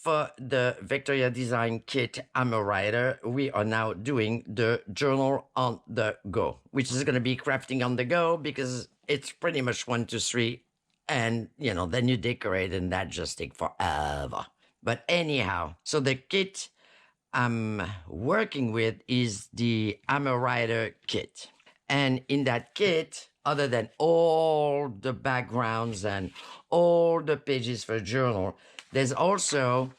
for the VectoriaDesign kit hammer writer, we are now doing the journal on the go, which is going to be crafting on the go because it's pretty much 1, 2, 3. And, then you decorate and that just takes forever. But anyhow, so the kit I'm working with is the hammer writer kit. And in that kit, other than all the backgrounds and all the pages for journal, there's also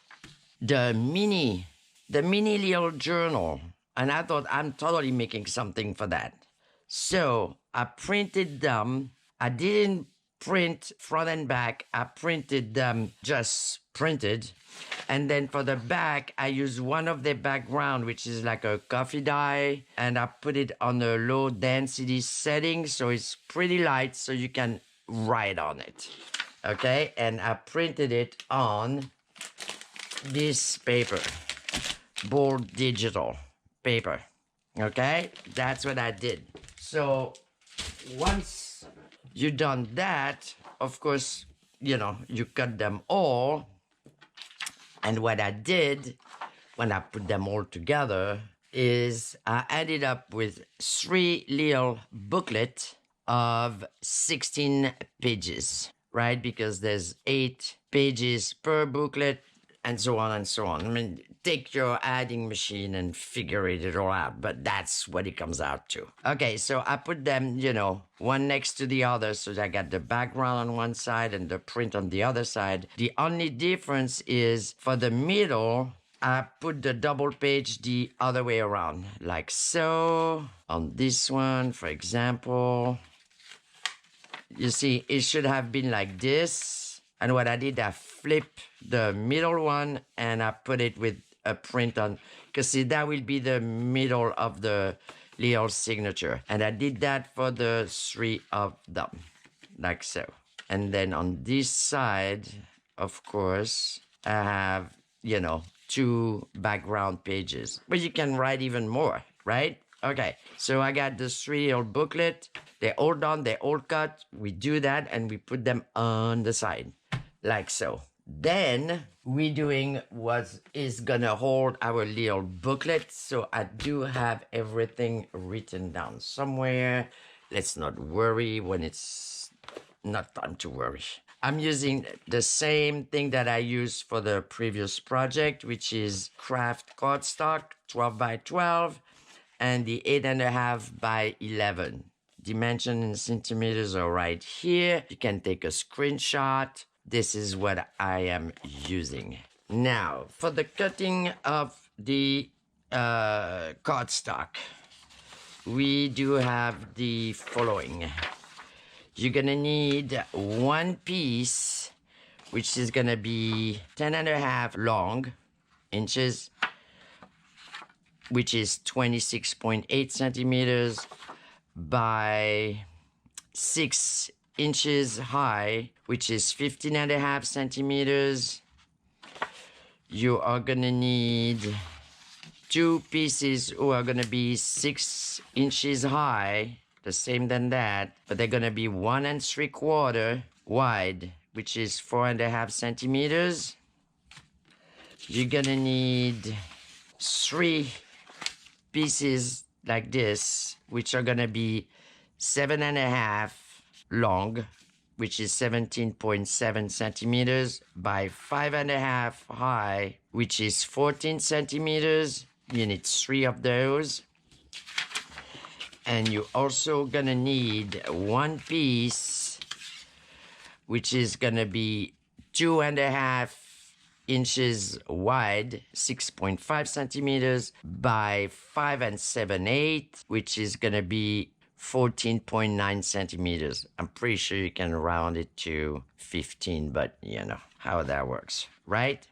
the mini little journal. And I thought I'm totally making something for that. So I printed them. I didn't print front and back. I printed them just printed. And then for the back, I used one of the background, which is like a coffee dye, and I put it on a low density setting, so it's pretty light, so you can write on it. Okay, and I printed it on this paper, bold digital paper. Okay, that's what I did. So once you done that, of course, you cut them all. And what I did when I put them all together is I ended up with 3 little booklets of 16 pages, right? Because there's 8 pages per booklet and so on and so on. I mean, take your adding machine and figure it all out, but that's what it comes out to. Okay, so I put them, one next to the other, so I got the background on one side and the print on the other side. The only difference is for the middle, I put the double page the other way around, like so. On this one, for example, you see, it should have been like this. And what I did, I flipped the middle one and I put it with a print on, because see, that will be the middle of the little signature. And I did that for the 3 of them, like so. And then on this side, of course, I have, 2 background pages. But you can write even more, right? Okay, so I got the 3 little booklet. They're all done, they're all cut. We do that and we put them on the side, like so. Then we doing what is gonna hold our little booklet. So I do have everything written down somewhere. Let's not worry when it's not time to worry. I'm using the same thing that I used for the previous project, which is craft cardstock, 12 by 12, and the 8.5 by 11. Dimension in centimeters are right here. You can take a screenshot. This is what I am using. Now, for the cutting of the cardstock, we do have the following. You're gonna need 1 piece, which is gonna be 10.5 long inches, which is 26.8 centimeters by 6 inches high, which is 15.5 centimeters. You are gonna need 2 pieces who are gonna be 6 inches high, the same than that, but they're gonna be 1 3/4 wide, which is 4.5 centimeters. You're gonna need 3 pieces like this, which are gonna be 7.5 long, which is 17.7 centimeters by 5.5 high, which is 14 centimeters. You need 3 of those. And you're also gonna need 1 piece, which is gonna be 2.5 inches wide, 6.5 centimeters by 5 7/8, which is gonna be 14.9 centimeters. I'm pretty sure you can round it to 15, but you know how that works, right?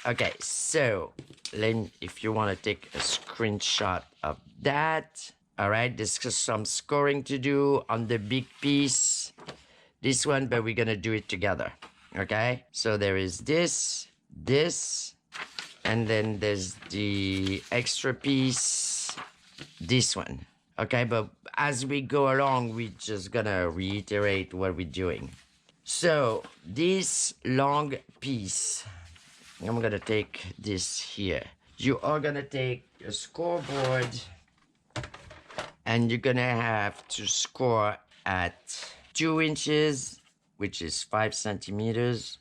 Okay, so if you want to take a screenshot of that. All right, there's just some scoring to do on the big piece, this one, but we're gonna do it together. Okay, so there is this, and then there's the extra piece, this one. Okay, but as we go along, we're just gonna reiterate what we're doing. So this long piece, I'm gonna take this here. You are gonna take a scoreboard and you're gonna have to score at 2 inches, which is 5 centimeters.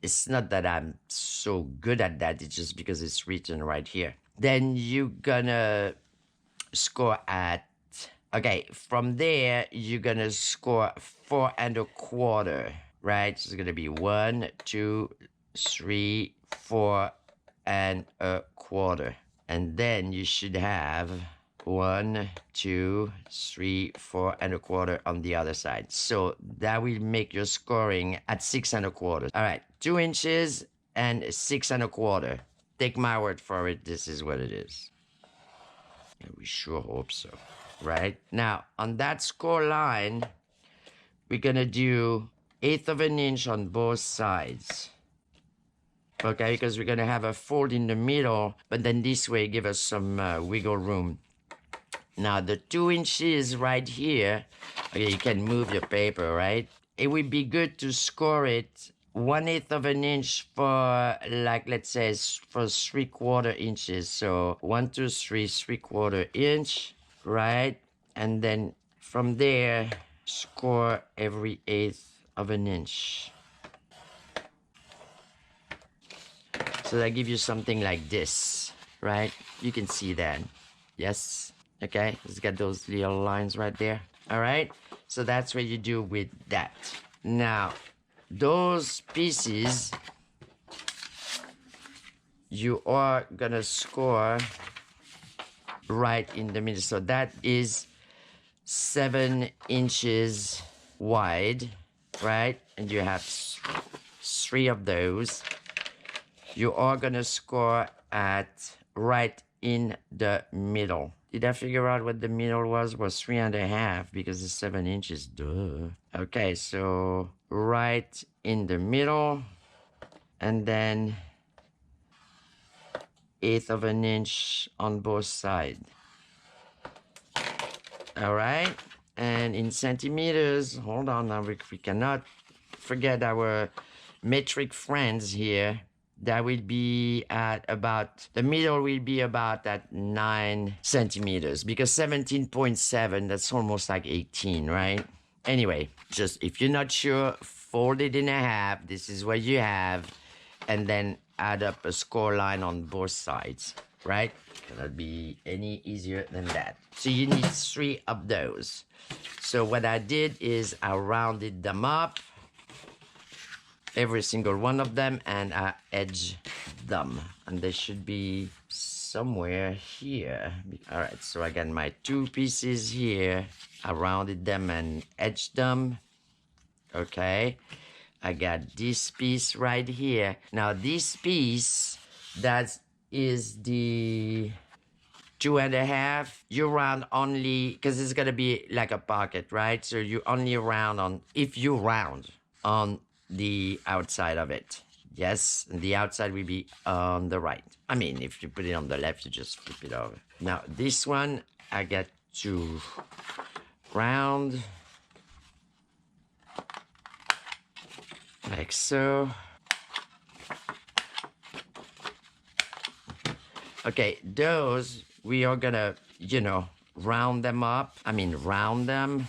It's not that I'm so good at that, it's just because it's written right here. Then you're gonna score at, okay, from there, you're gonna score 4 1/4, right? So it's gonna be 1, 2, 3, 4 1/4. And then you should have 1, 2, 3, 4 1/4 on the other side. So that will make your scoring at 6 1/4. All right, 2 inches and 6 1/4. Take my word for it, this is what it is. And we sure hope so, right? Now, on that score line, we're gonna do 1/8 of an inch on both sides. Okay, because we're gonna have a fold in the middle, but then this way give us some wiggle room. Now the 2 inches right here, okay, you can move your paper, right? It would be good to score it 1/8 of an inch for, like, let's say for 3/4 inches. So 1, 2, 3, 3/4 inch, right? And then from there, score every 1/8 of an inch. So that gives you something like this, right? You can see that. Yes. Okay. It's got those little lines right there. All right. So that's what you do with that. Now, those pieces, you are gonna score right in the middle. So that is 7 inches wide, right? And you have 3 of those. You are gonna score at right in the middle. Did I figure out what the middle was? Was 3 1/2 because it's 7 inches, duh. Okay, so right in the middle, and then 1/8 of an inch on both sides. All right, and in centimeters, hold on now, we cannot forget our metric friends here. That will be at about, the middle will be about at 9 centimeters, because 17.7, that's almost like 18, right? Anyway, just if you're not sure, fold it in half. This is what you have, and then add up a score line on both sides, right? Cannot be any easier than that. So you need 3 of those. So what I did is I rounded them up, every single one of them, and I edge them, and they should be somewhere here. All right, so I got my 2 pieces here. I rounded them and edged them. Okay, I got this piece right here. Now this piece, that is the 2 1/2. You round only, because it's gonna be like a pocket, right? So you only round on, if you round on the outside of it. Yes, the outside will be on the right. I mean, if you put it on the left, you just flip it over. Now, this one, I get to round like so. Okay, those, we are gonna, round them up. I mean, round them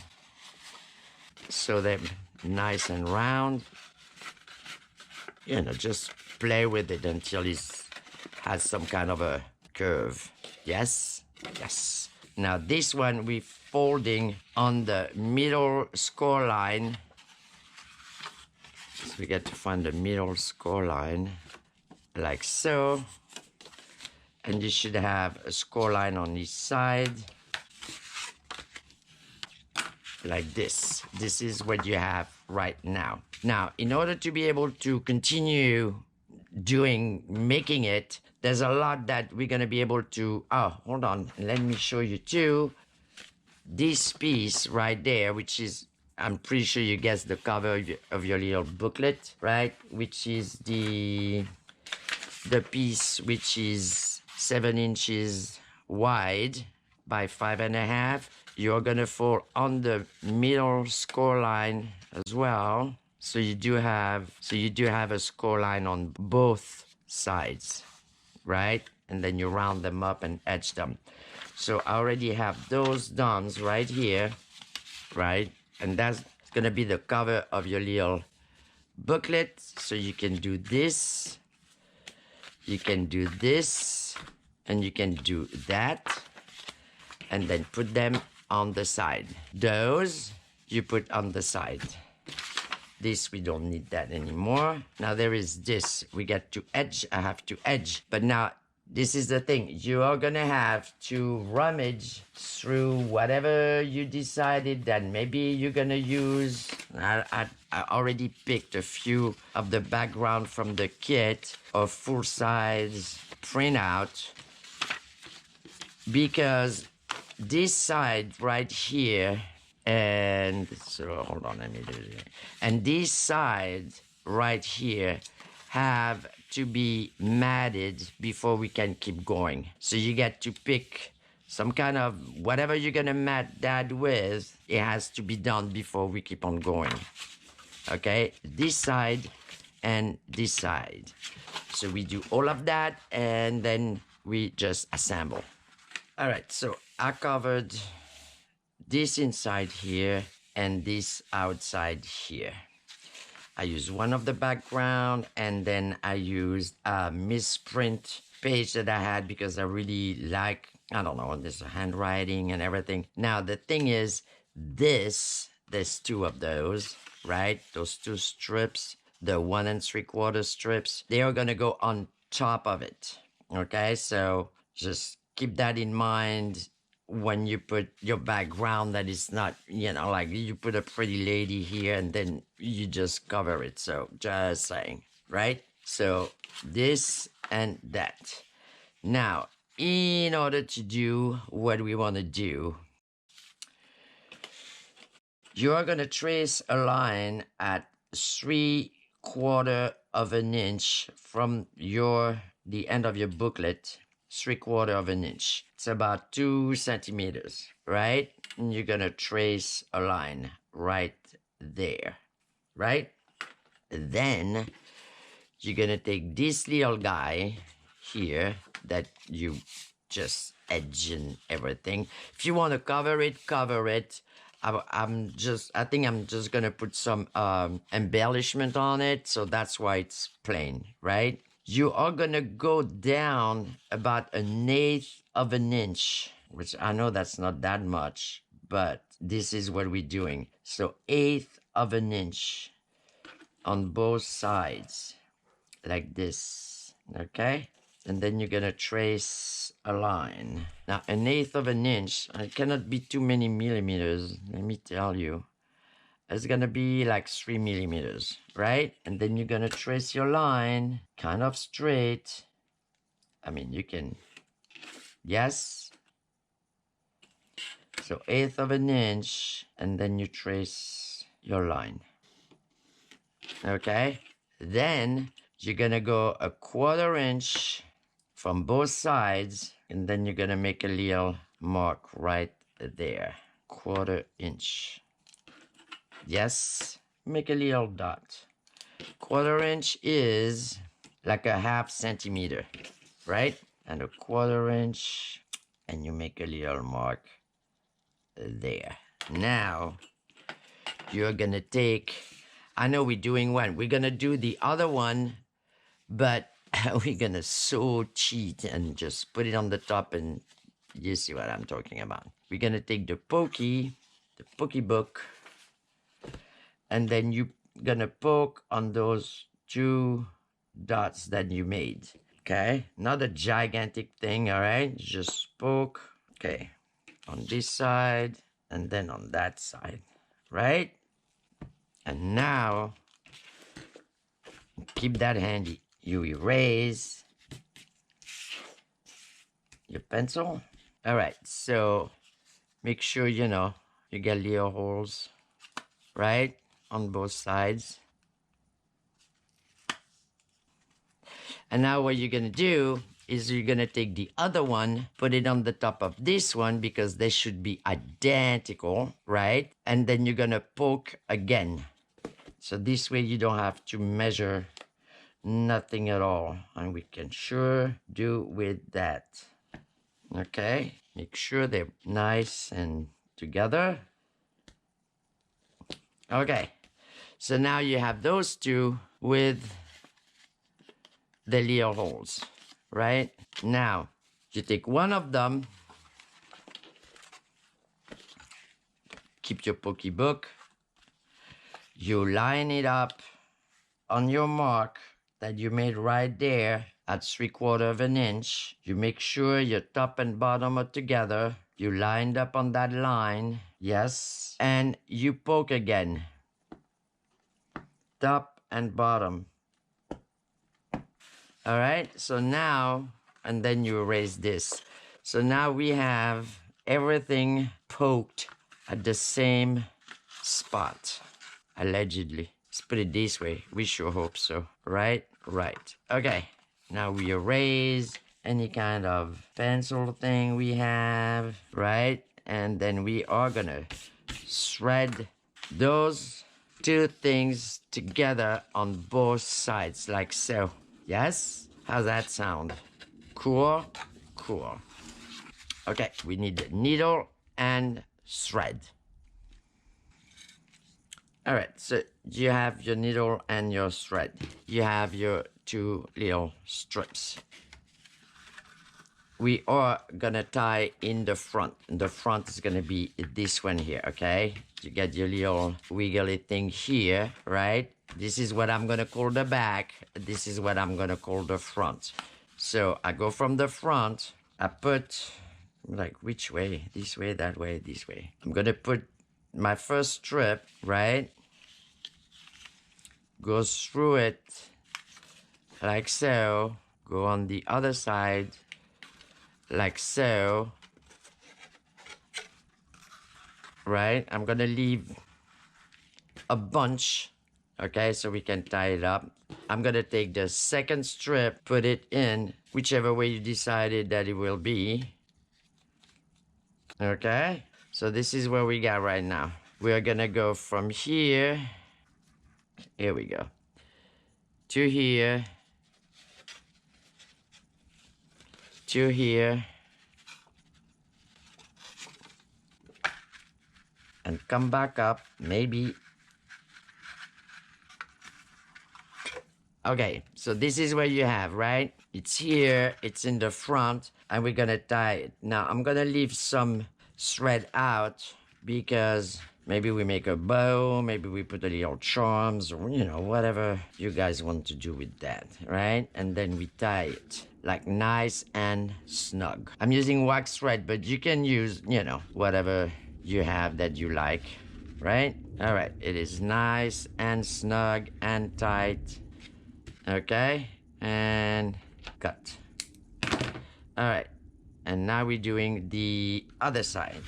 so they're nice and round. Just play with it until it has some kind of a curve. Yes? Yes. Now this one, we're folding on the middle score line. So we get to find the middle score line, like so. And you should have a score line on each side, like this. This is what you have right now. Now, in order to be able to continue making it, there's a lot that we're gonna be able to, hold on, let me show you too. This piece right there, which is, I'm pretty sure you guessed the cover of your little booklet, right? Which is the piece which is 7 inches wide by 5 1/2. You're gonna fall on the middle score line as well. So you do have a score line on both sides, right? And then you round them up and edge them. So I already have those done right here, right? And that's gonna be the cover of your little booklet. So you can do this, you can do this, and you can do that, and then put them on the side. Those you put on the side. This, we don't need that anymore. Now there is this. We get to edge. I have to edge. But now, this is the thing. You are going to have to rummage through whatever you decided that maybe you're going to use. I already picked a few of the background from the kit of full-size printout. Because this side right here, and so hold on, let me do it. And this side right here have to be matted before we can keep going. So you get to pick some kind of whatever you're gonna mat that with. It has to be done before we keep on going. Okay, this side and this side. So we do all of that and then we just assemble. All right, so I covered this inside here and this outside here. I used one of the background and then I used a misprint page that I had because I really like, I don't know, this handwriting and everything. Now the thing is, there's two of those, right? Those two strips, the 1 3/4 strips, they are gonna go on top of it. Okay, so just keep that in mind when you put your background, that is not, you know, like you put a pretty lady here and then you just cover it. So just saying, right? So this and that. Now, in order to do what we want to do, you are going to trace a line at 3/4 of an inch from the end of your booklet. 3/4 of an inch. It's about 2 centimeters, right? And you're gonna trace a line right there, right? Then you're gonna take this little guy here that you just edge and everything. If you want to cover it, cover it. I think I'm just gonna put some embellishment on it, so that's why it's plain, right? You are gonna go down about 1/8 of an inch, which I know that's not that much, but this is what we're doing. So 1/8 of an inch on both sides, like this, okay? And then you're gonna trace a line. Now 1/8 of an inch, it cannot be too many millimeters, let me tell you. It's gonna be like 3 millimeters, right? And then you're gonna trace your line kind of straight. I mean, you can, yes. So 1/8 of an inch, and then you trace your line. Okay? Then you're gonna go 1/4 inch from both sides, and then you're gonna make a little mark right there. 1/4 inch. Yes, make a little dot. 1/4 inch is like a 1/2 centimeter, right? And 1/4 inch, and you make a little mark there. Now, you're gonna take, I know we're doing one. We're gonna do the other one, but we're gonna so cheat and just put it on the top, and you see what I'm talking about. We're gonna take the pokey book, and then you're gonna poke on those 2 dots that you made, okay? Not a gigantic thing, all right? Just poke, okay, on this side and then on that side, right? And now, keep that handy. You erase your pencil. All right, so make sure, you know, you get little holes, right? On both sides. And now what you're gonna do is you're gonna take the other one, put it on the top of this one because they should be identical, right? And then you're gonna poke again. So this way you don't have to measure nothing at all. And we can sure do with that. Okay, make sure they're nice and together. Okay, so now you have those two with the little holes, right? Now, you take one of them, keep your pokey book, you line it up on your mark that you made right there at 3/4 of an inch. You make sure your top and bottom are together. You lined up on that line, yes, and you poke again. Top and bottom. All right, so now, and then you erase this. So now we have everything poked at the same spot, allegedly. Let's put it this way. We sure hope so. Right? Right. Okay. Now we erase any kind of pencil thing we have, right? And then we are gonna thread those two things together on both sides, like so. Yes? How's that sound? Cool? Cool. Okay, we need the needle and thread. All right, so you have your needle and your thread. You have your two little strips. We are gonna tie in the front. The front is gonna be this one here, okay? You get your little wiggly thing here, right? This is what I'm gonna call the back. This is what I'm gonna call the front. So I go from the front, I put, like, which way? This way, that way, this way. I'm gonna put my first strip, right? Goes through it, like so. Go on the other side, like so. Right? I'm gonna leave a bunch, okay, so we can tie it up. I'm gonna take the second strip, put it in whichever way you decided that it will be. Okay, so this is where we got right now. We're gonna go from here, here we go, to here, to here, and come back up, maybe. Okay, so this is what you have, right? It's here, it's in the front, and we're gonna tie it. Now, I'm gonna leave some thread out because maybe we make a bow, maybe we put a little charms, or, you know, whatever you guys want to do with that, right? And then we tie it, like nice and snug. I'm using wax thread, but you can use, you know, whatever you have that you like, right? All right, it is nice and snug and tight. Okay, and cut. All right, and now we're doing the other side.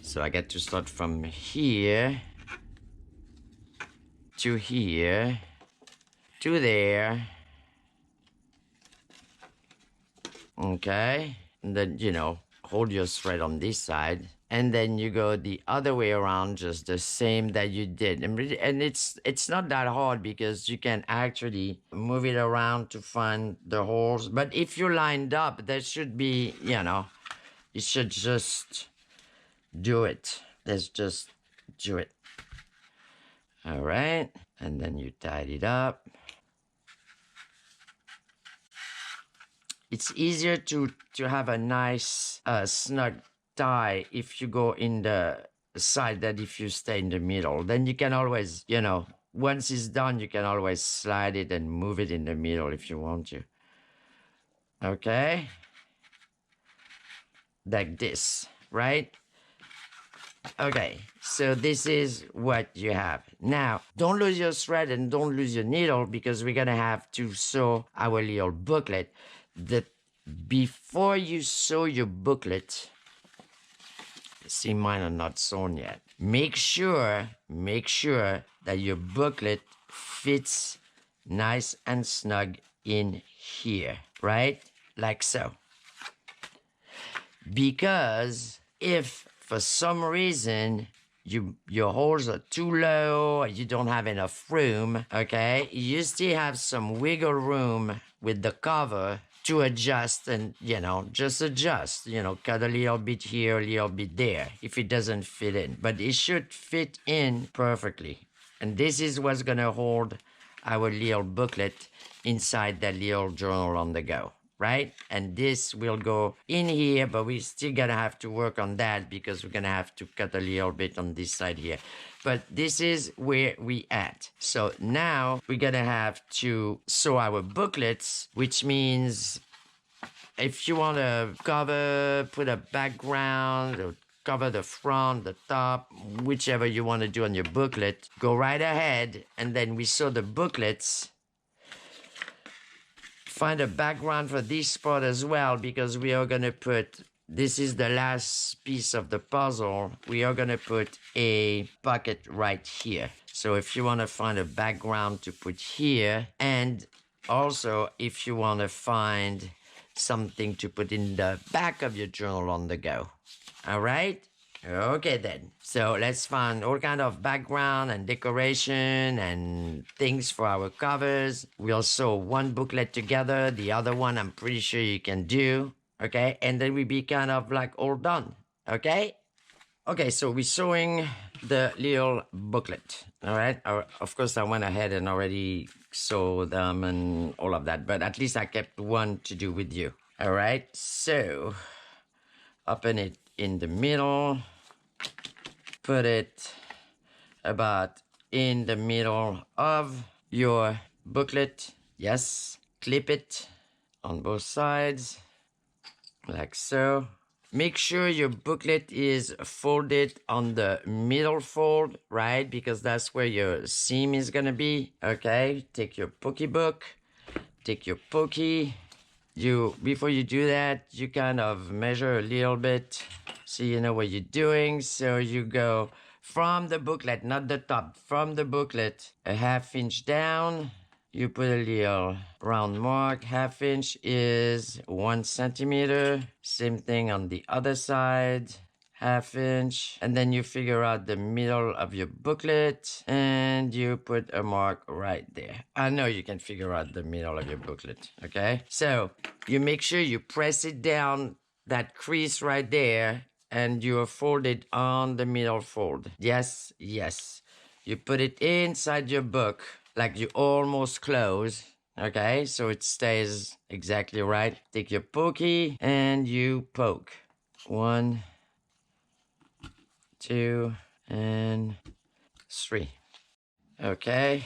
So I get to start from here to here to there. Okay, and then, you know, hold your thread on this side, and then you go the other way around, just the same that you did. And it's not that hard because you can actually move it around to find the holes. But if you lined up, there should be, you know, you should just do it. Let's just do it. All right, and then you tied it up. It's easier to have a nice snug tie if you go in the side than if you stay in the middle. Then you can always, you know, once it's done, you can always slide it and move it in the middle if you want to. Okay? Like this, right? Okay, so this is what you have. Now, don't lose your thread and don't lose your needle because we're gonna have to sew our little booklet. Before you sew your booklet, see, mine are not sewn yet. Make sure that your booklet fits nice and snug in here, right? Like so. Because if for some reason your holes are too low, you don't have enough room, okay, you still have some wiggle room with the cover to adjust and, just adjust, cut a little bit here, a little bit there if it doesn't fit in. But it should fit in perfectly. And this is what's going to hold our little booklet inside that little journal on the go, right? And this will go in here, but we still going to have to work on that because we're going to have to cut a little bit on this side here. But this is where we at. So now we're going to have to sew our booklets, which means if you want to cover, put a background, or cover the front, the top, whichever you want to do on your booklet, go right ahead. And then we sew the booklets. Find a background for this part as well, because we are going to put, this is the last piece of the puzzle, we are going to put a pocket right here. So if you want to find a background to put here, and also if you want to find something to put in the back of your journal on the go. All right? Okay then. So let's find all kind of background and decoration and things for our covers. We'll sew one booklet together. The other one I'm pretty sure you can do. Okay? And then we'll be kind of like all done. Okay? Okay, so we're sewing the little booklet. All right? Of course, I went ahead and already sewed them and all of that. But at least I kept one to do with you. All right? So open it in the middle. Put it about in the middle of your booklet. Yes. Clip it on both sides, like so. Make sure your booklet is folded on the middle fold, right? Because that's where your seam is gonna be, okay? Take your pokey book, take your pokey. Before you do that, you kind of measure a little bit so you know what you're doing. So you go from the booklet, not the top, from the booklet, a ½ inch down. You put a little round mark. ½ inch is 1 centimeter. Same thing on the other side. ½ inch. And then you figure out the middle of your booklet and you put a mark right there. I know you can figure out the middle of your booklet, okay? So you make sure you press it down, that crease right there, and you fold it on the middle fold. Yes, yes. You put it inside your book like you almost close, okay? So it stays exactly right. Take your pokey and you poke. 1, 2, and 3. Okay,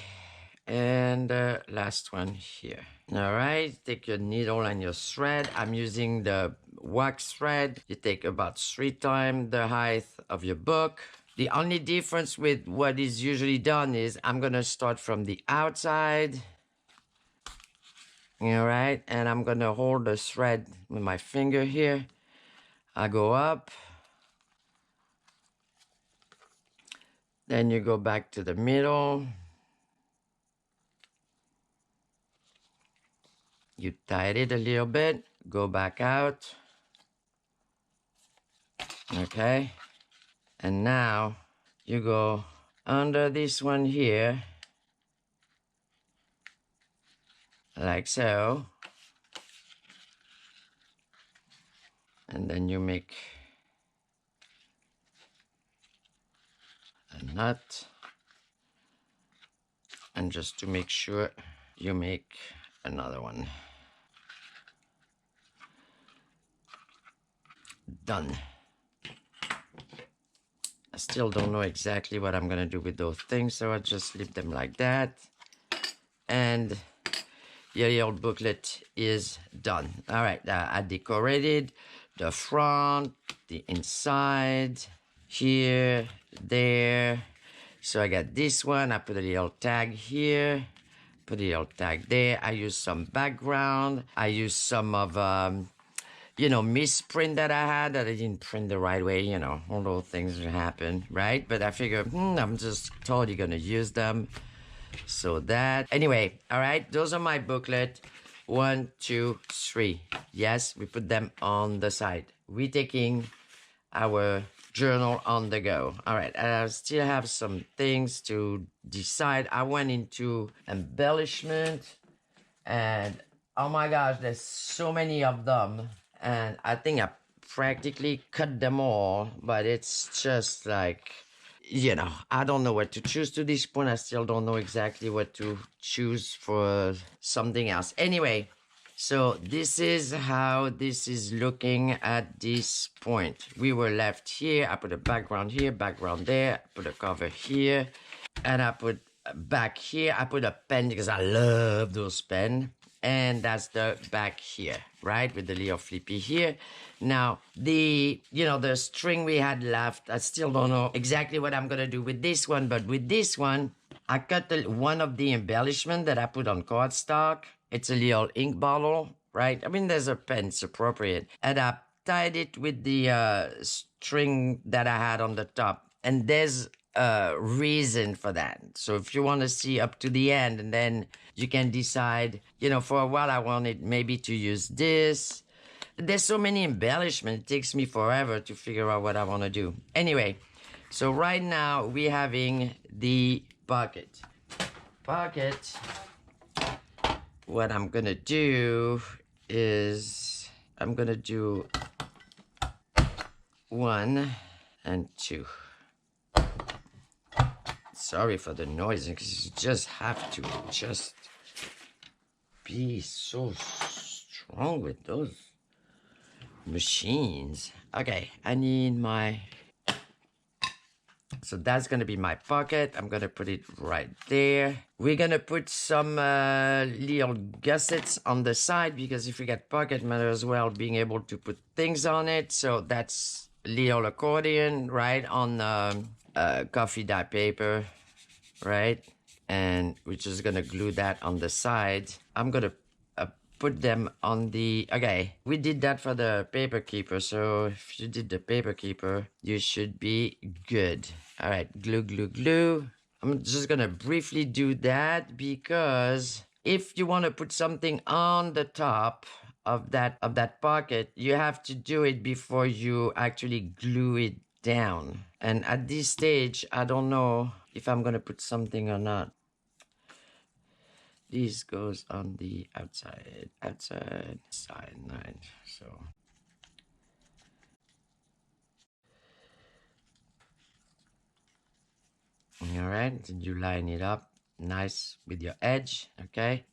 and last one here. All right, take your needle and your thread. I'm using the wax thread. You take about 3 times the height of your book. The only difference with what is usually done is I'm gonna start from the outside. All right, and I'm gonna hold the thread with my finger here. I go up. Then you go back to the middle. You tied it a little bit, go back out. Okay. And now you go under this one here, like so. And then you make a knot. And just to make sure, you make another one. Done. I still don't know exactly what I'm gonna do with those things, so I just leave them like that. And your little booklet is done. All right, I decorated the front, the inside, here, there. So I got this one, I put a little tag here, put a little tag there. I use some background. I use some of, misprint that I had that I didn't print the right way, all those things happen, right? But I figure, I'm just totally gonna use them. So that, anyway, all right, those are my booklet. 1, 2, 3. Yes, we put them on the side. We're taking our journal on the go. All right, I still have some things to decide. I went into embellishment, and oh my gosh, there's so many of them, and I think I practically cut them all, but it's just like, you know, I don't know what to choose to this point. I still don't know exactly what to choose for something else. Anyway, so this is how this is looking at this point. We were left here. I put a background here, background there, I put a cover here, and I put back here. I put a pen because I love those pens. And that's the back here, right? With the little flippy here. Now, the string we had left, I still don't know exactly what I'm going to do with this one. But with this one, I cut one of the embellishment that I put on cardstock. It's a little ink bottle, right? I mean, there's a pen, it's appropriate. And I tied it with the string that I had on the top. And there's a reason for that. So if you want to see up to the end, and then you can decide, for a while I wanted maybe to use this. There's so many embellishments, it takes me forever to figure out what I want to do. Anyway, so right now we're having the pocket. What I'm gonna do is I'm gonna do 1 and 2. Sorry for the noise, because you just have to just be so strong with those machines. Okay, I need my... So that's going to be my pocket. I'm going to put it right there. We're going to put some little gussets on the side, because if we get pocket, might as well being able to put things on it. So that's little accordion, right, on coffee dye paper, right? And we're just going to glue that on the side. I'm going to put them on the... Okay, we did that for the paper keeper, so if you did the paper keeper, you should be good. All right, glue, glue, glue. I'm just gonna briefly do that, because if you want to put something on the top of that pocket, you have to do it before you actually glue it down. And at this stage, I don't know if I'm gonna put something or not. This goes on the outside side line. So all right, then you line it up nice with your edge. Okay,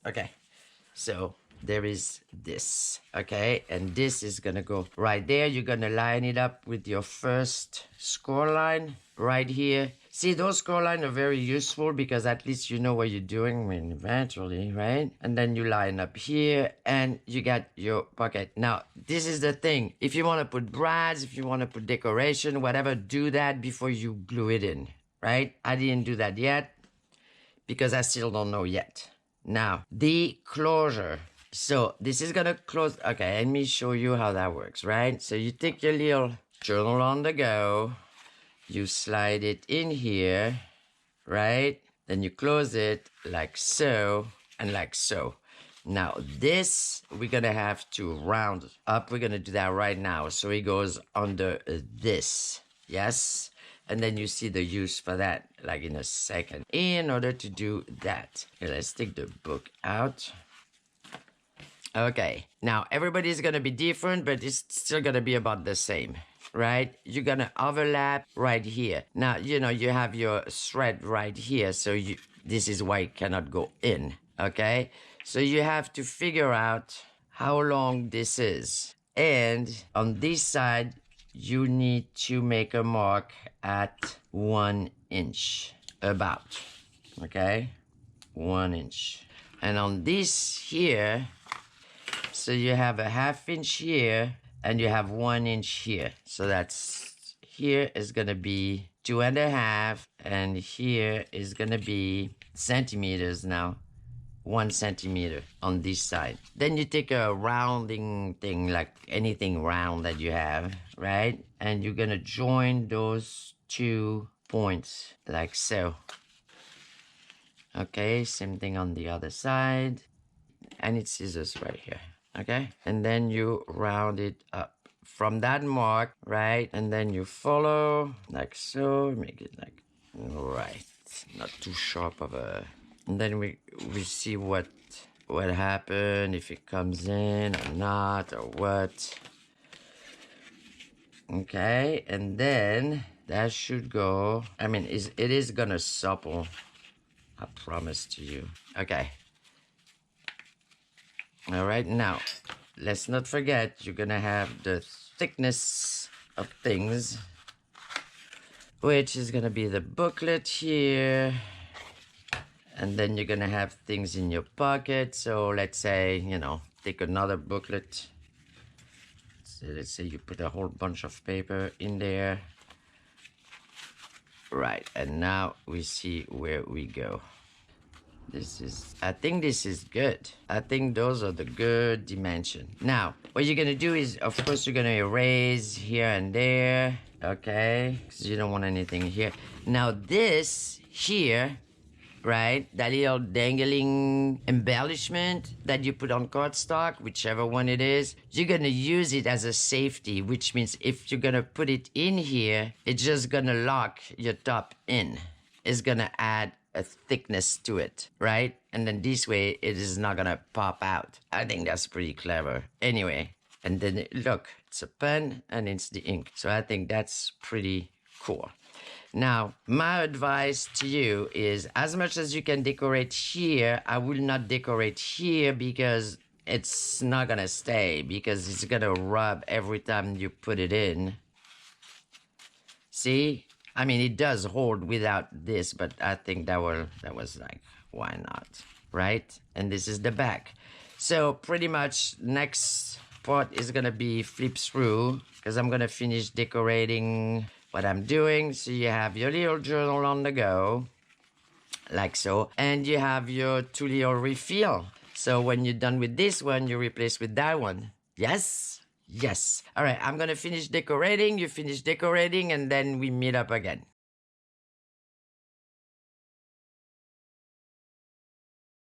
so there is this, okay, and this is gonna go right there. You're gonna line it up with your first score line right here. See, those score lines are very useful, because at least you know what you're doing eventually, right? And then you line up here and you got your pocket. Now, this is the thing. If you want to put brads, if you want to put decoration, whatever, do that before you glue it in, right? I didn't do that yet because I still don't know yet. Now, the closure. So this is going to close. Okay, let me show you how that works, right? So you take your little journal on the go. You slide it in here, right? Then you close it like so and like so. Now this, we're gonna have to round up. We're gonna do that right now. So it goes under this, yes? And then you see the use for that, like in a second. In order to do that, okay, let's take the book out. Okay, now everybody's gonna be different, but it's still gonna be about the same. Right? You're gonna overlap right here. Now, you have your thread right here, so this is why it cannot go in, okay? So you have to figure out how long this is. And on this side, you need to make a mark at 1 inch, about, okay? 1 inch. And on this here, so you have a 1/2 inch here, and you have 1 inch here. So that's, here is gonna be 2.5, and here is gonna be centimeters now. 1 centimeter on this side. Then you take a rounding thing, like anything round that you have, right? And you're gonna join those 2 points, like so. Okay, same thing on the other side. And it's scissors right here. Okay, and then you round it up from that mark, right? And then you follow like so, make it like right, not too sharp of a, and then we see what happened, if it comes in or not or what. Okay, and then that should go. I mean, it is gonna supple, I promise to you. Okay. All right, now let's not forget you're gonna have the thickness of things, which is gonna be the booklet here, and then you're gonna have things in your pocket. So let's say, you know, take another booklet. So let's say you put a whole bunch of paper in there. Right, and now we see where we go. I think this is good. I think those are the good dimension. Now, what you're gonna do is, of course, you're gonna erase here and there, okay? Because you don't want anything here. Now this here, right? That little dangling embellishment that you put on cardstock, whichever one it is, you're gonna use it as a safety, which means if you're gonna put it in here, it's just gonna lock your top in. It's gonna add a thickness to it, right? And then this way, it is not gonna pop out. I think that's pretty clever. Anyway, and then look, it's a pen and it's the ink. So I think that's pretty cool. Now, my advice to you is, as much as you can decorate here, I will not decorate here because it's not gonna stay, because it's gonna rub every time you put it in. See? I mean, it does hold without this, but I think that was like, why not, right? And this is the back. So pretty much next part is gonna be flip through, because I'm gonna finish decorating what I'm doing. So you have your little journal on the go, like so, and you have your two little refill. So when you're done with this one, you replace with that one. Yes? Yes. All right, I'm gonna finish decorating, you finish decorating, and then we meet up again.